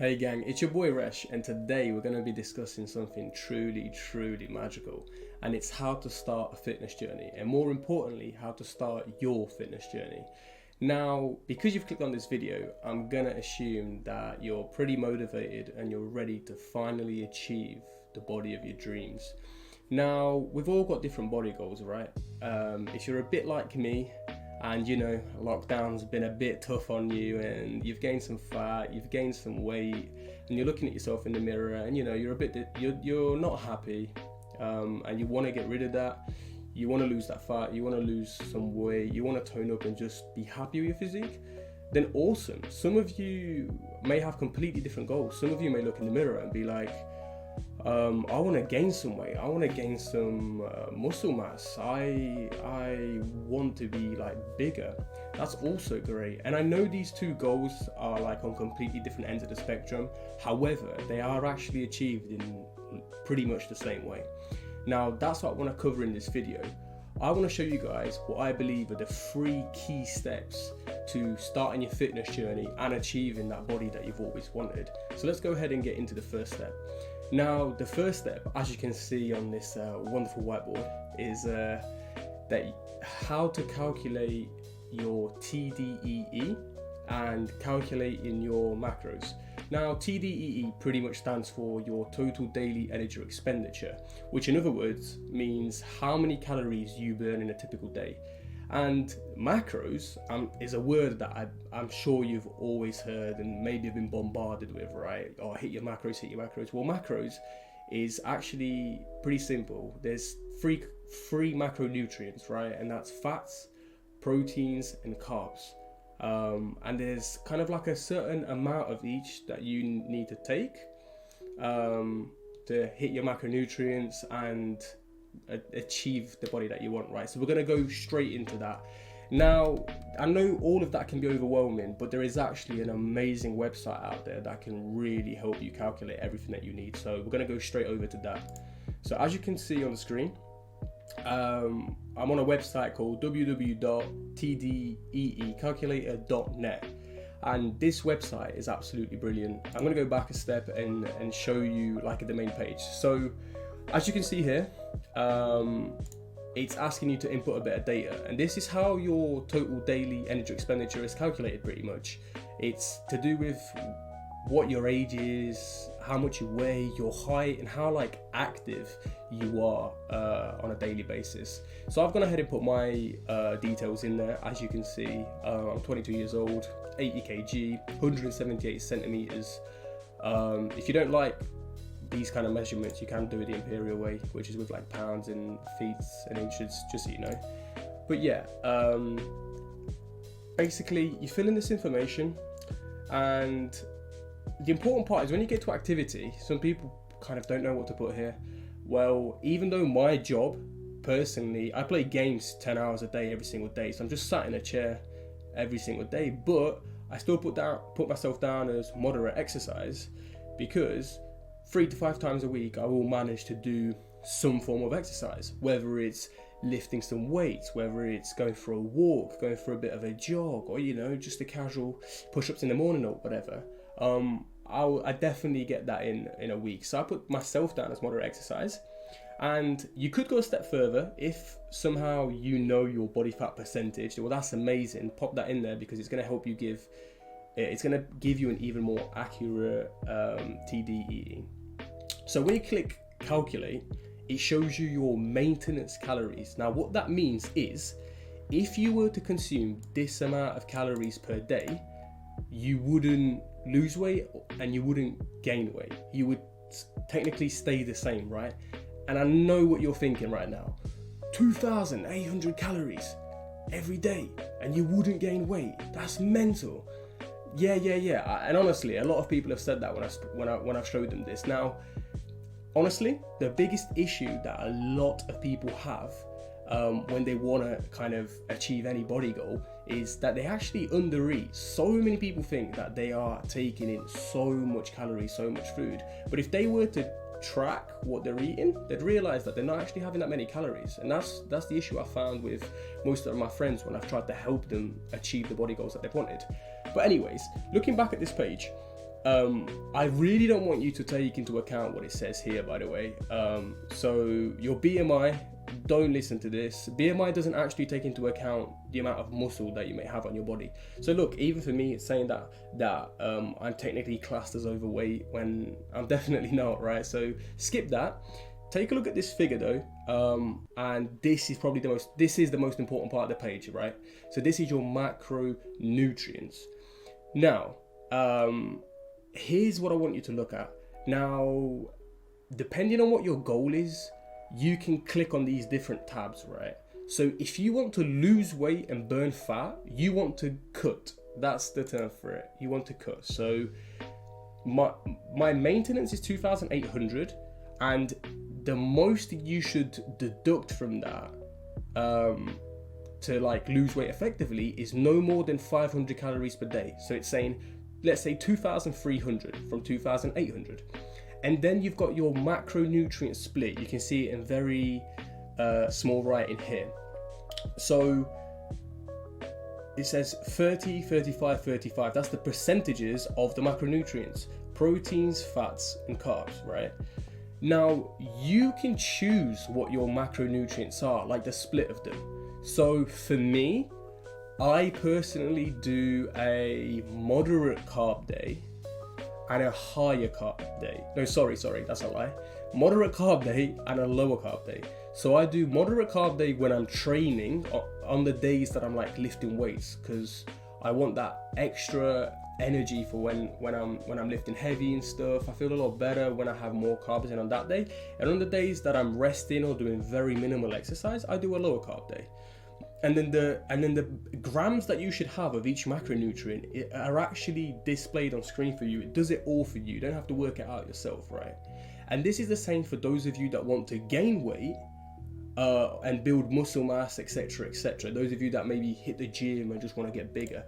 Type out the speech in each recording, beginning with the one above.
Hey gang, it's your boy Resh, and today we're going to be discussing something truly magical, and it's how to start a fitness journey, and more importantly, how to start your fitness journey. Now, because you've clicked on this video, I'm going to assume that you're pretty motivated and you're ready to finally achieve the body of your dreams. Now, we've all got different body goals, right? If you're a bit like me, and you know, lockdown's been a bit tough on you and you've gained some fat, you've gained some weight, and you're looking at yourself in the mirror and you know, you're not happy, and you want to get rid of that. You want to lose that fat, you want to lose some weight, you want to tone up and just be happy with your physique, then awesome. Some of you may have completely different goals. Some of you may look in the mirror and be like, I want to gain some weight, I want to gain some muscle mass, I want to be like bigger. That's also great, and I know these two goals are like on completely different ends of the spectrum. However, they are actually achieved in pretty much the same way. Now, that's what I want to cover in this video. I want to show you guys what I believe are the 3 key steps to starting your fitness journey and achieving that body that you've always wanted. So let's go ahead and get into the first step. Now, the first step, as you can see on this wonderful whiteboard, is how to calculate your TDEE and calculating your macros. Now, TDEE pretty much stands for your total daily energy expenditure, which in other words means how many calories you burn in a typical day. And macros is a word that I'm sure you've always heard and maybe have been bombarded with, right? Oh, hit your macros, hit your macros. Well, macros is actually pretty simple. There's three macronutrients, right? And that's fats, proteins, and carbs. And there's kind of like a certain amount of each that you need to take to hit your macronutrients and achieve the body that you want, right? So we're going to go straight into that. Now, I know all of that can be overwhelming, but there is actually an amazing website out there that can really help you calculate everything that you need. So we're going to go straight over to that. So as you can see on the screen, I'm on a website called www.tdeecalculator.net, and this website is absolutely brilliant. I'm going to go back a step and show you like the main page. So as you can see here, it's asking you to input a bit of data, and this is how your total daily energy expenditure is calculated pretty much. It's to do with what your age is, how much you weigh, your height, and how like active you are on a daily basis. So I've gone ahead and put my details in there. As you can see, I'm 22 years old, 80 kg, 178 centimeters. If you don't like these kind of measurements, you can do it the imperial way, which is with like pounds and feet and inches, just so you know. But yeah, basically you fill in this information, and the important part is when you get to activity, some people kind of don't know what to put here. Well, even though my job, personally, I play games 10 hours a day, every single day, so I'm just sat in a chair every single day, but I still put myself down as moderate exercise, because 3 to 5 times a week I will manage to do some form of exercise, whether it's lifting some weights, whether it's going for a walk, going for a bit of a jog, or you know, just a casual push-ups in the morning or whatever. I definitely get that in a week. So I put myself down as moderate exercise. And you could go a step further if somehow you know your body fat percentage. Well, that's amazing. Pop that in there, because it's going to help you give you an even more accurate TDEE. So when you click calculate, it shows you your maintenance calories. Now what that means is, if you were to consume this amount of calories per day, you wouldn't lose weight and you wouldn't gain weight. You would technically stay the same, right? And I know what you're thinking right now. 2,800 calories every day and you wouldn't gain weight. That's mental. Yeah. And honestly, a lot of people have said that when I've showed them this. Now, honestly, the biggest issue that a lot of people have when they want to kind of achieve any body goal is that they actually undereat. So many people think that they are taking in so much calories, so much food, but if they were to track what they're eating, they'd realize that they're not actually having that many calories. And that's the issue I found with most of my friends when I've tried to help them achieve the body goals that they've wanted. But anyways, looking back at this page, I really don't want you to take into account what it says here, by the way. So your BMI, don't listen to this. BMI doesn't actually take into account the amount of muscle that you may have on your body. So look, even for me, it's saying that I'm technically classed as overweight when I'm definitely not, right? So skip that. Take a look at this figure though, and this is probably the most important part of the page, right? So this is your macronutrients. Now, here's what I want you to look at. Now, depending on what your goal is, you can click on these different tabs, right? So if you want to lose weight and burn fat, you want to cut. That's the term for it. You want to cut. So my maintenance is 2,800, and the most you should deduct from that to like lose weight effectively is no more than 500 calories per day. So it's saying, let's say 2,300 from 2,800. And then you've got your macronutrient split. You can see it in very small writing here. So it says 30, 35, 35. That's the percentages of the macronutrients: proteins, fats, and carbs, right? Now, you can choose what your macronutrients are, like the split of them. So for me, I personally do a moderate carb day and a higher carb day. No, sorry, that's a lie. Moderate carb day and a lower carb day. So I do moderate carb day when I'm training on the days that I'm like lifting weights, because I want that extra energy for when I'm lifting heavy and stuff. I feel a lot better when I have more carbs in on that day. And on the days that I'm resting or doing very minimal exercise, I do a lower carb day. And then the grams that you should have of each macronutrient are actually displayed on screen for you. It does it all for you. You don't have to work it out yourself, right? And this is the same for those of you that want to gain weight and build muscle mass, etc., etc. Those of you that maybe hit the gym and just want to get bigger,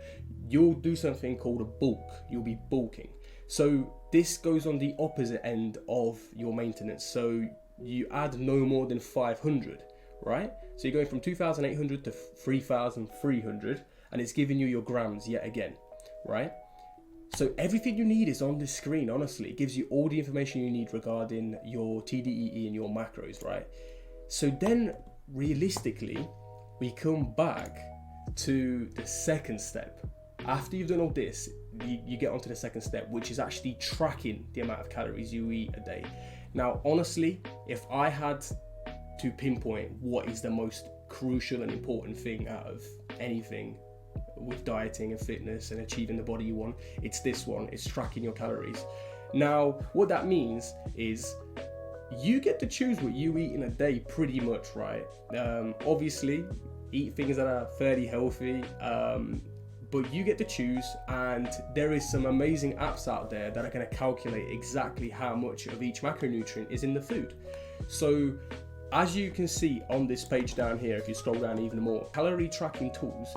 you'll do something called a bulk. You'll be bulking. So this goes on the opposite end of your maintenance. So you add no more than 500, right? So you're going from 2,800 to 3,300, and it's giving you your grams yet again, right? So everything you need is on this screen, honestly. It gives you all the information you need regarding your TDEE and your macros, right? So then, realistically, we come back to the second step. After you've done all this, you get onto the second step, which is actually tracking the amount of calories you eat a day. Now, honestly, if I had to pinpoint what is the most crucial and important thing out of anything with dieting and fitness and achieving the body you want, it's this one. It's tracking your calories. Now, what that means is you get to choose what you eat in a day pretty much, right? Obviously, eat things that are fairly healthy, but you get to choose, and there is some amazing apps out there that are going to calculate exactly how much of each macronutrient is in the food. So as you can see on this page down here, if you scroll down even more, calorie tracking tools,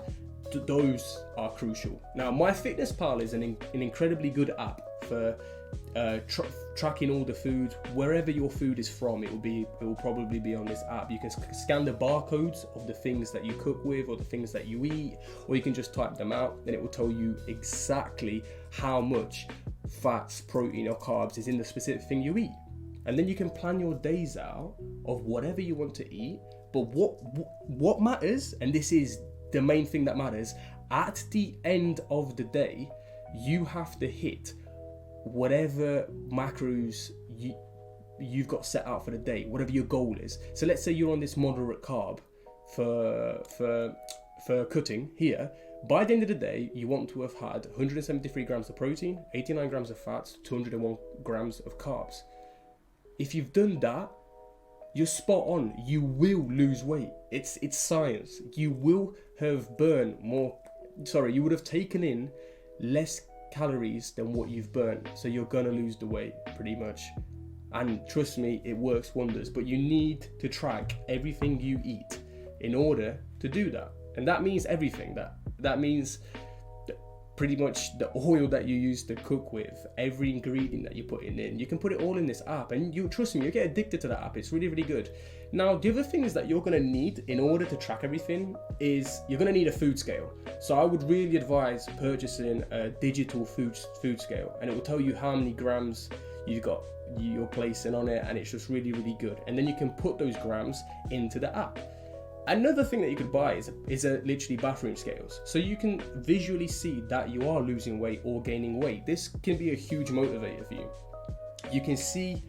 those are crucial. Now, MyFitnessPal is an incredibly good app for tracking all the food. Wherever your food is from, it will probably be on this app. You can scan the barcodes of the things that you cook with or the things that you eat, or you can just type them out, and it will tell you exactly how much fats, protein, or carbs is in the specific thing you eat. And then you can plan your days out of whatever you want to eat. But what matters, and this is the main thing that matters, at the end of the day, you have to hit whatever macros you've got set out for the day, whatever your goal is. So let's say you're on this moderate carb for cutting here. By the end of the day, you want to have had 173 grams of protein, 89 grams of fats, 201 grams of carbs. If you've done that, you're spot on. You will lose weight. It's science. You will have you would have taken in less calories than what you've burnt. So you're gonna lose the weight pretty much. And trust me, it works wonders. But you need to track everything you eat in order to do that. And that means everything. That means pretty much the oil that you use to cook with, every ingredient that you're putting in, you can put it all in this app, and you trust me, you get addicted to that app. It's really, really good. Now, the other things that you're going to need in order to track everything is you're going to need a food scale. So I would really advise purchasing a digital food scale, and it will tell you how many grams you're placing on it, and it's just really, really good. And then you can put those grams into the app. Another thing that you could buy is literally bathroom scales, so you can visually see that you are losing weight or gaining weight. This can be a huge motivator for you. You can see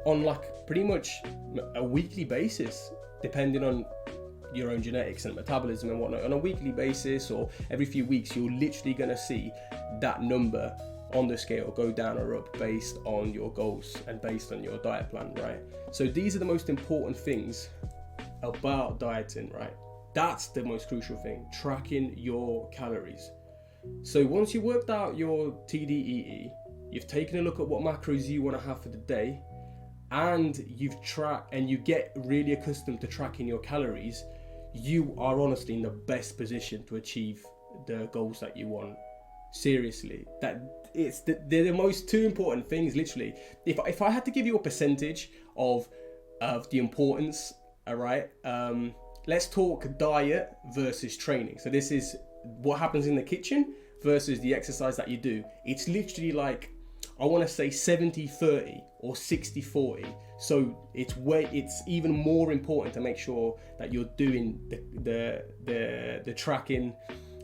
on like pretty much a weekly basis, depending on your own genetics and metabolism and whatnot, on a weekly basis or every few weeks, you're literally going to see that number on the scale go down or up based on your goals and based on your diet plan, right? So these are the most important things about dieting, right? That's the most crucial thing, tracking your calories. So once you've worked out your TDEE, you've taken a look at what macros you want to have for the day, and you've tracked and you get really accustomed to tracking your calories, you are honestly in the best position to achieve the goals that you want. Seriously, they're the most two important things. Literally, if I had to give you a percentage of the importance, all right, let's talk diet versus training. So this is what happens in the kitchen versus the exercise that you do. It's literally like, I want to say 70-30 or 60-40. So it's even more important to make sure that you're doing the tracking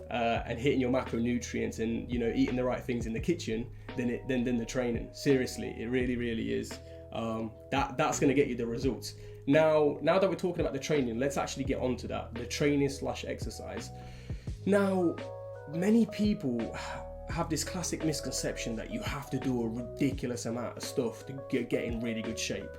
and hitting your macronutrients and, you know, eating the right things in the kitchen than the training. Seriously, it really, really is. That's going to get you the results. Now that we're talking about the training, let's actually get onto that, the training / exercise. Now, many people have this classic misconception that you have to do a ridiculous amount of stuff to get in really good shape.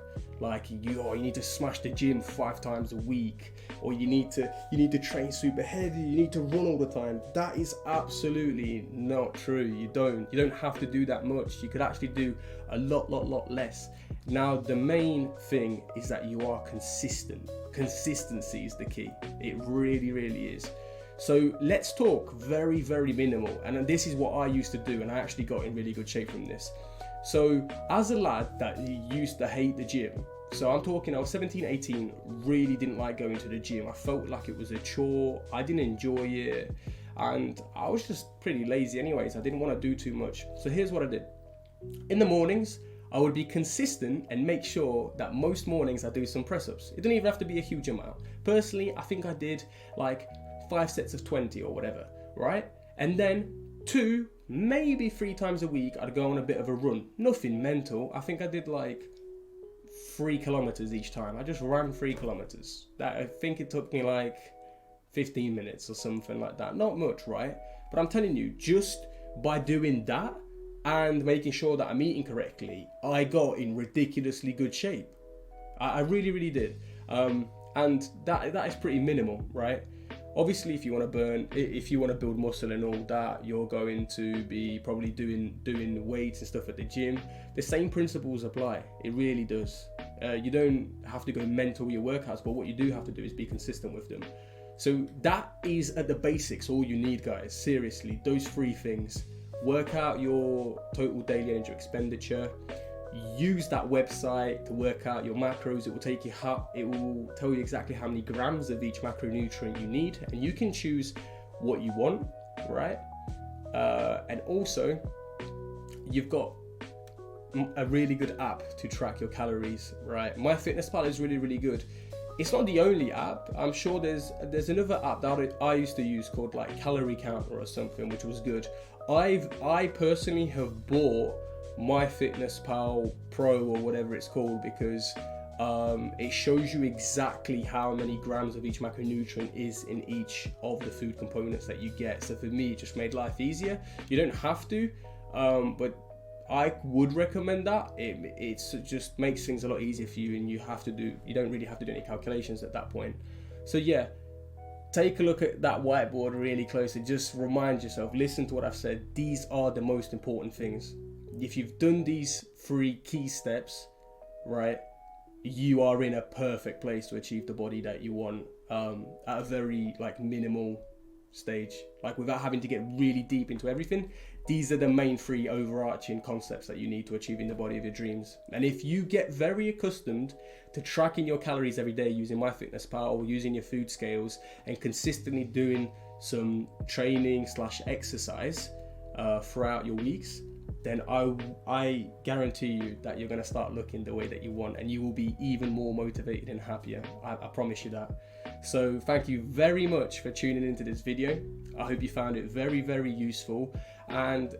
Like you need to smash the gym 5 times a week, or you need to train super heavy, you need to run all the time. That is absolutely not true. You don't have to do that much. You could actually do a lot less. Now, the main thing is that you are consistent. Consistency is the key. It really, really is. So let's talk very, very minimal. And this is what I used to do, and I actually got in really good shape from this. So as a lad that used to hate the gym, so I'm talking, I was 17, 18, really didn't like going to the gym. I felt like it was a chore. I didn't enjoy it. And I was just pretty lazy anyways. I didn't want to do too much. So here's what I did. In the mornings, I would be consistent and make sure that most mornings I do some press-ups. It didn't even have to be a huge amount. Personally, I think I did like 5 sets of 20 or whatever, right? And then 2, maybe 3 times a week, I'd go on a bit of a run. Nothing mental. I think I did like 3 kilometers each time. I just ran 3 kilometers. I think it took me like 15 minutes or something like that. Not much, right? But I'm telling you, just by doing that and making sure that I'm eating correctly, I got in ridiculously good shape. I really, really did. And that is pretty minimal, right? Obviously, if you want to build muscle and all that, you're going to be probably doing weights and stuff at the gym. The same principles apply. It really does. You don't have to go mental with your workouts, but what you do have to do is be consistent with them. So that is at the basics all you need, guys. Seriously, those 3 things. Work out your total daily energy expenditure. Use that website to work out your macros. It will tell you exactly how many grams of each macronutrient you need, and you can choose what you want, right? And also, you've got a really good app to track your calories, right? MyFitnessPal is really, really good. It's not the only app. I'm sure there's another app that I used to use called like Calorie Counter or something, which was good. I personally have bought MyFitnessPal Pro or whatever it's called because it shows you exactly how many grams of each macronutrient is in each of the food components that you get. So for me, it just made life easier. You don't have to, but I would recommend that. It just makes things a lot easier for you, and you don't really have to do any calculations at that point. So yeah, take a look at that whiteboard really closely. Just remind yourself, listen to what I've said. These are the most important things. If you've done these 3 key steps, right, you are in a perfect place to achieve the body that you want at a very like minimal stage, like without having to get really deep into everything. These are the main 3 overarching concepts that you need to achieving the body of your dreams. And if you get very accustomed to tracking your calories every day using MyFitnessPal or using your food scales and consistently doing some training / exercise throughout your weeks, then I guarantee you that you're going to start looking the way that you want, and you will be even more motivated and happier. I promise you that. So thank you very much for tuning into this video. I hope you found it very, very useful, and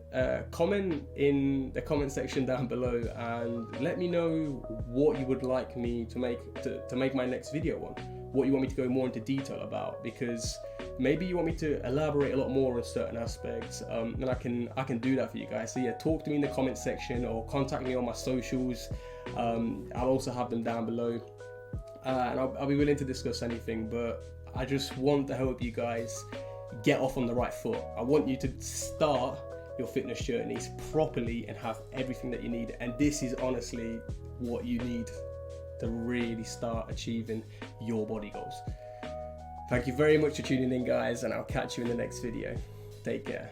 comment in the comment section down below and let me know what you would like me to make my next video on, what you want me to go more into detail about, because maybe you want me to elaborate a lot more on certain aspects, and I can do that for you guys. So yeah, talk to me in the comment section or contact me on my socials. I'll also have them down below, and I'll be willing to discuss anything, but I just want to help you guys get off on the right foot. I want you to start your fitness journeys properly and have everything that you need, and this is honestly what you need to really start achieving your body goals. Thank you very much for tuning in, guys, and I'll catch you in the next video. Take care.